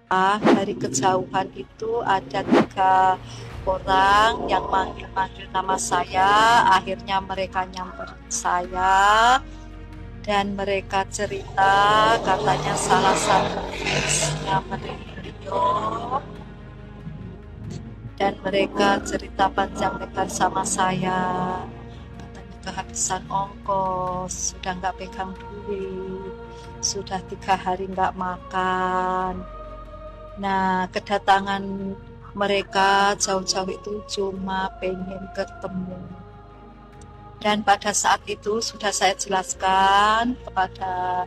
Dari kejauhan itu ada 3 orang yang manggil-manggil nama saya. Akhirnya mereka nyamperin saya dan mereka cerita katanya salah satu fansnya beliau, dan mereka cerita panjang lebar sama saya. Katanya kehabisan ongkos, sudah nggak pegang duit, sudah 3 hari nggak makan. Nah, kedatangan mereka jauh-jauh itu cuma pengen ketemu. Dan pada saat itu sudah saya jelaskan kepada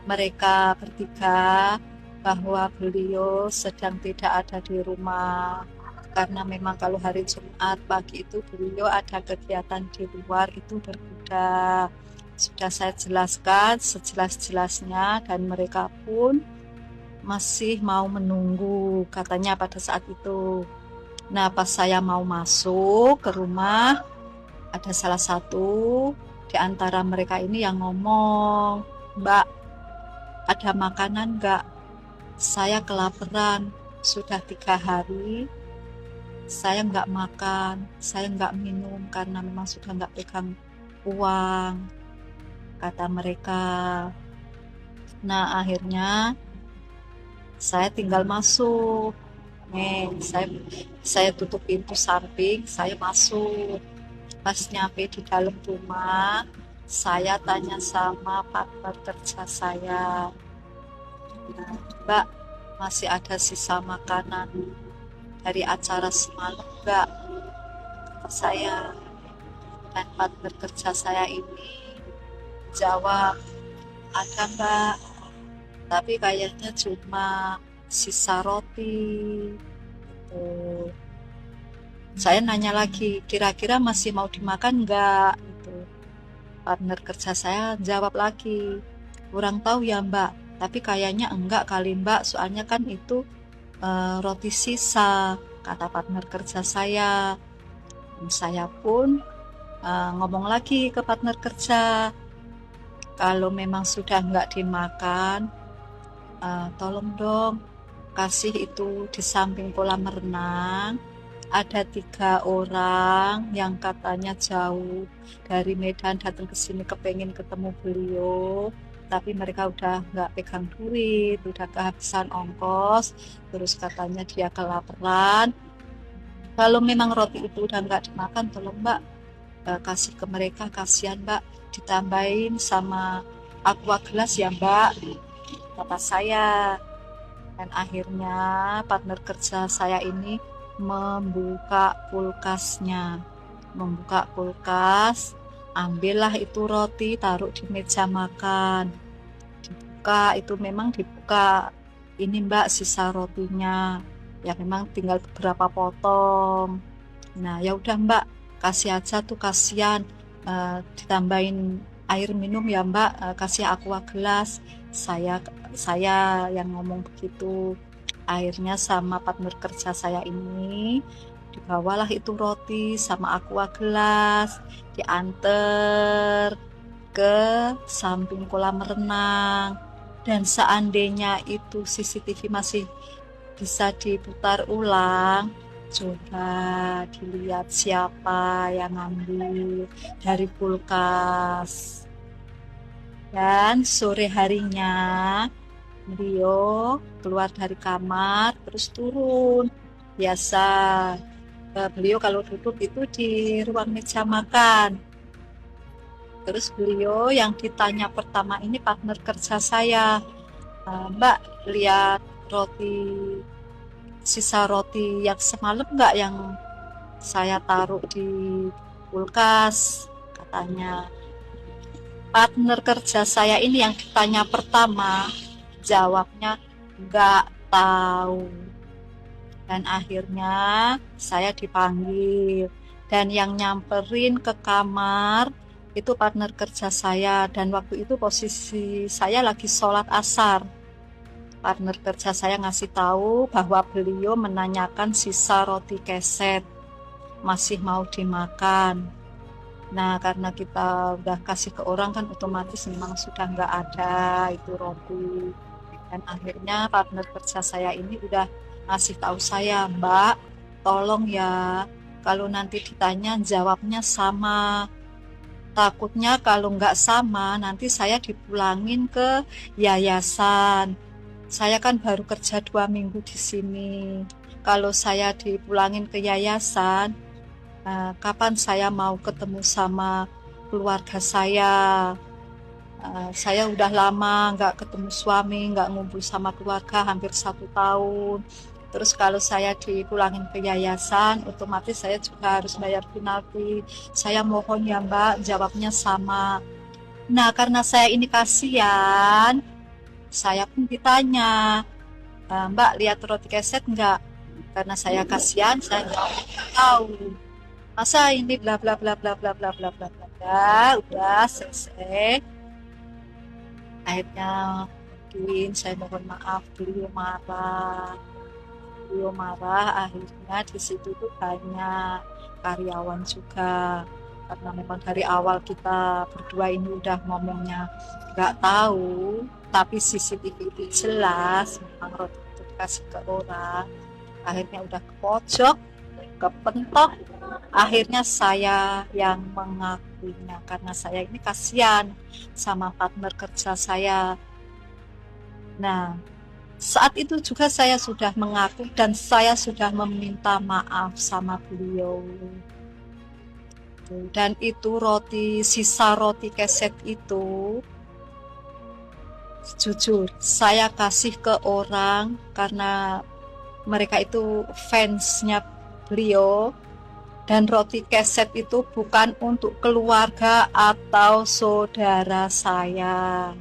mereka bertiga bahwa beliau sedang tidak ada di rumah. Karena memang kalau hari Jumat pagi itu beliau ada kegiatan di luar itu berkuda. Sudah saya jelaskan sejelas-jelasnya dan mereka pun masih mau menunggu katanya pada saat itu. Nah, pas saya mau masuk ke rumah, ada salah satu di antara mereka ini yang ngomong, "Mbak, ada makanan nggak? Saya kelaparan, sudah 3 hari, saya nggak makan, saya nggak minum karena memang sudah nggak pegang uang," kata mereka. Nah, akhirnya saya tinggal masuk. Nih, saya tutup pintu samping, saya masuk. Pas nyampe di dalam rumah, saya tanya sama partner kerja saya, "Nah, Mbak, masih ada sisa makanan dari acara semalam nggak?" Kata saya. Dan partner kerja saya ini jawab, "Ada Mbak, tapi kayaknya cuma sisa roti." Gitu. Saya nanya lagi, "Kira-kira masih mau dimakan nggak?" Gitu. Partner kerja saya jawab lagi, "Kurang tahu ya Mbak, tapi kayaknya enggak kali Mbak, soalnya kan itu roti sisa," kata partner kerja saya. Saya pun ngomong lagi ke partner kerja, "Kalau memang sudah enggak dimakan, tolong dong kasih itu di samping kolam renang. Ada 3 orang yang katanya jauh dari Medan datang ke sini kepengen ketemu beliau, tapi mereka udah nggak pegang duit, udah kehabisan ongkos, terus katanya dia kelaparan. Kalau memang roti itu udah nggak dimakan, tolong Mbak kasih ke mereka, kasihan Mbak, ditambahin sama aqua gelas ya Mbak," kata saya. Dan akhirnya partner kerja saya ini membuka kulkasnya. Membuka kulkas, ambillah itu roti, taruh di meja makan. Dibuka, itu memang dibuka. "Ini Mbak sisa rotinya. Ya memang tinggal beberapa potong." Nah, ya udah Mbak, kasih aja tuh kasihan. Ditambahin air minum ya Mbak, kasih aqua gelas. Saya yang ngomong begitu. Akhirnya sama partner kerja saya ini dibawalah itu roti sama aqua gelas, diantar ke samping kolam renang. Dan seandainya itu CCTV masih bisa diputar ulang, coba dilihat siapa yang ngambil dari kulkas. Dan sore harinya beliau keluar dari kamar terus turun. Biasa beliau kalau duduk itu di ruang meja makan. Terus beliau yang ditanya pertama ini partner kerja saya, "Mbak, lihat roti sisa roti yang semalam nggak yang saya taruh di kulkas?" katanya. Partner kerja saya ini yang ditanya pertama jawabnya nggak tahu. Dan akhirnya saya dipanggil, dan yang nyamperin ke kamar itu partner kerja saya, dan waktu itu posisi saya lagi sholat asar. Partner kerja saya ngasih tahu bahwa beliau menanyakan sisa roti keset masih mau dimakan. Nah, karena kita udah kasih ke orang kan otomatis memang sudah nggak ada itu roti. Dan akhirnya partner kerja saya ini udah ngasih tahu saya, Mbak, tolong ya, kalau nanti ditanya jawabnya sama. Takutnya kalau nggak sama, nanti saya dipulangin ke yayasan. Saya kan baru kerja 2 minggu di sini. Kalau saya dipulangin ke yayasan, kapan saya mau ketemu sama keluarga saya? Saya udah lama nggak ketemu suami, nggak ngumpul sama keluarga, hampir 1 tahun. Terus kalau saya dipulangin ke yayasan, otomatis saya juga harus bayar penalti. Saya mohon ya Mbak, jawabnya sama. Nah, karena saya ini kasihan, saya pun ditanya, Mbak lihat roti keset nggak? Karena saya kasihan, saya nggak tahu. Masa ini bla bla bla bla bla bla bla bla bla, udah selesai. Akhirnya mungkin saya mohon maaf, beliau marah. Akhirnya di situ tuh banyak karyawan juga, karena memang dari awal kita berdua ini udah ngomongnya nggak tahu, tapi CCTV itu jelas memang roti itu dikasih ke orang. Akhirnya udah ke pojok, kepentok, akhirnya saya yang mengakuinya karena saya ini kasihan sama partner kerja saya. Nah, saat itu juga saya sudah mengaku dan saya sudah meminta maaf sama beliau. Dan itu sisa roti keset itu, jujur, saya kasih ke orang karena mereka itu fansnya beliau. Dan roti keset itu bukan untuk keluarga atau saudara saya.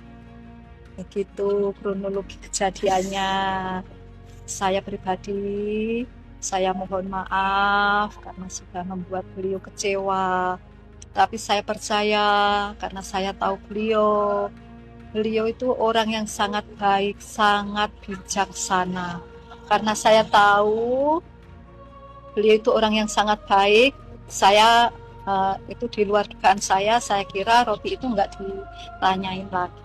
Begitu kronologi kejadiannya. Saya pribadi, saya mohon maaf karena sudah membuat beliau kecewa. Tapi saya percaya karena saya tahu beliau itu orang yang sangat baik, sangat bijaksana. Karena saya tahu beliau itu orang yang sangat baik, saya itu di luar dugaan saya kira roti itu nggak ditanyain lagi.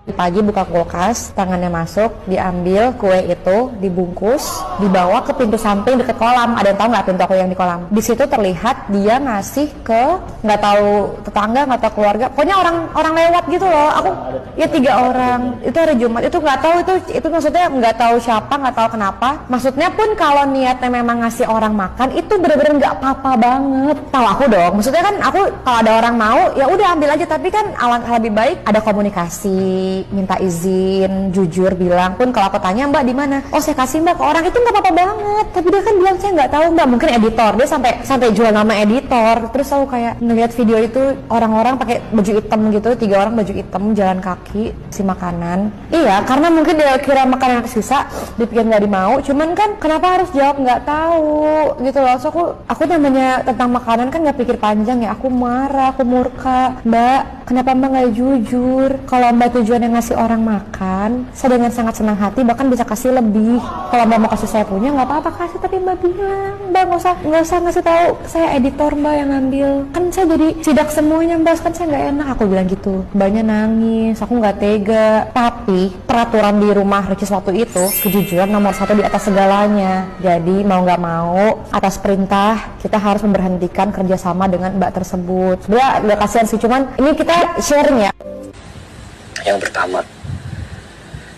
Pagi buka kulkas, tangannya masuk, diambil kue itu, dibungkus, dibawa ke pintu samping dekat kolam. Ada yang tahu nggak pintu aku yang di kolam? Di situ terlihat dia ngasih ke nggak tahu tetangga, nggak tahu keluarga, pokoknya orang lewat gitu loh. Aku ya 3 orang. Itu hari Jumat, itu nggak tahu itu maksudnya nggak tahu siapa, nggak tahu kenapa. Maksudnya pun kalau niatnya memang ngasih orang makan, itu bener-bener nggak apa-apa banget. Tahu aku dong. Maksudnya kan aku kalau ada orang mau, ya udah ambil aja. Tapi kan alangkah lebih baik ada komunikasi. Minta izin, jujur bilang. Pun kalau aku tanya, Mbak di mana? Oh saya kasih Mbak ke orang, itu nggak apa-apa banget. Tapi dia kan bilang saya nggak tahu Mbak, mungkin editor. Dia sampai jual nama editor. Terus aku kayak ngelihat video itu orang-orang pakai baju hitam gitu, 3 orang baju hitam jalan kaki si makanan. Iya, karena mungkin dia kira makanan sisa, dipikir nggak dimau. Cuman kan kenapa harus jawab nggak tahu gitu loh. So aku namanya tentang makanan kan nggak pikir panjang ya. Aku marah, aku murka. Mbak, kenapa Mbak nggak jujur? Kalau Mbak tujuan yang ngasih orang makan, saya dengan sangat senang hati bahkan bisa kasih lebih. Kalau Mbak mau kasih saya punya nggak apa-apa kasih, tapi Mbak bilang, Mbak nggak usah ngasih tahu saya editor Mbak yang ngambil, kan saya jadi sidak semuanya Mbak, kan saya nggak enak. Aku bilang gitu. Mbaknya nangis, aku nggak tega. Tapi peraturan di rumah Ricis waktu itu, kejujuran nomor 1 di atas segalanya. Jadi mau nggak mau, atas perintah kita harus memberhentikan kerjasama dengan Mbak tersebut. Sebenarnya nggak kasihan sih, cuman ini kita sharing ya. Yang pertama,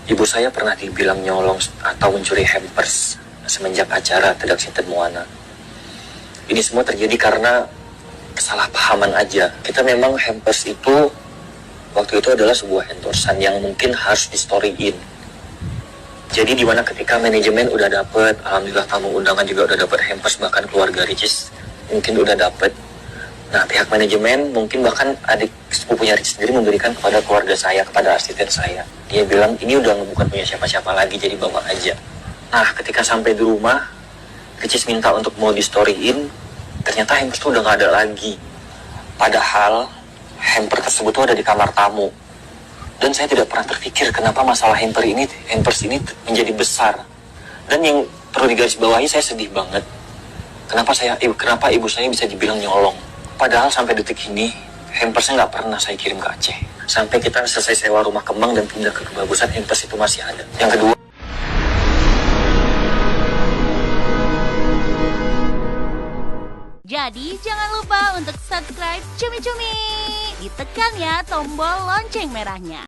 ibu saya pernah dibilang nyolong atau mencuri hampers semenjak acara Tedak Sinten Moana. Ini semua terjadi karena kesalahpahaman aja. Kita memang hampers itu waktu itu adalah sebuah endorsan yang mungkin harus di-storyin. Jadi dimana ketika manajemen udah dapet, alhamdulillah tamu undangan juga udah dapet hampers, bahkan keluarga Ricis mungkin udah dapet. Nah, pihak manajemen mungkin bahkan adik sepupunya Ricis sendiri memberikan kepada keluarga saya, kepada asisten saya. Dia bilang ini udah bukan punya siapa-siapa lagi, jadi bawa aja. Nah, ketika sampai di rumah, Ricis minta untuk mau di-storyin, ternyata hampers itu udah gak ada lagi. Padahal hamper tersebut tuh ada di kamar tamu. Dan saya tidak pernah terpikir kenapa masalah hampers ini menjadi besar. Dan yang perlu digarisbawahi, saya sedih banget. Kenapa ibu saya bisa dibilang nyolong? Padahal sampai detik ini, hampersnya nggak pernah saya kirim ke Aceh. Sampai kita selesai sewa rumah Kemang dan pindah ke Kebagusan, hampers itu masih ada. Yang kedua, jadi jangan lupa untuk subscribe Cumi Cumi. Ditekan ya tombol lonceng merahnya.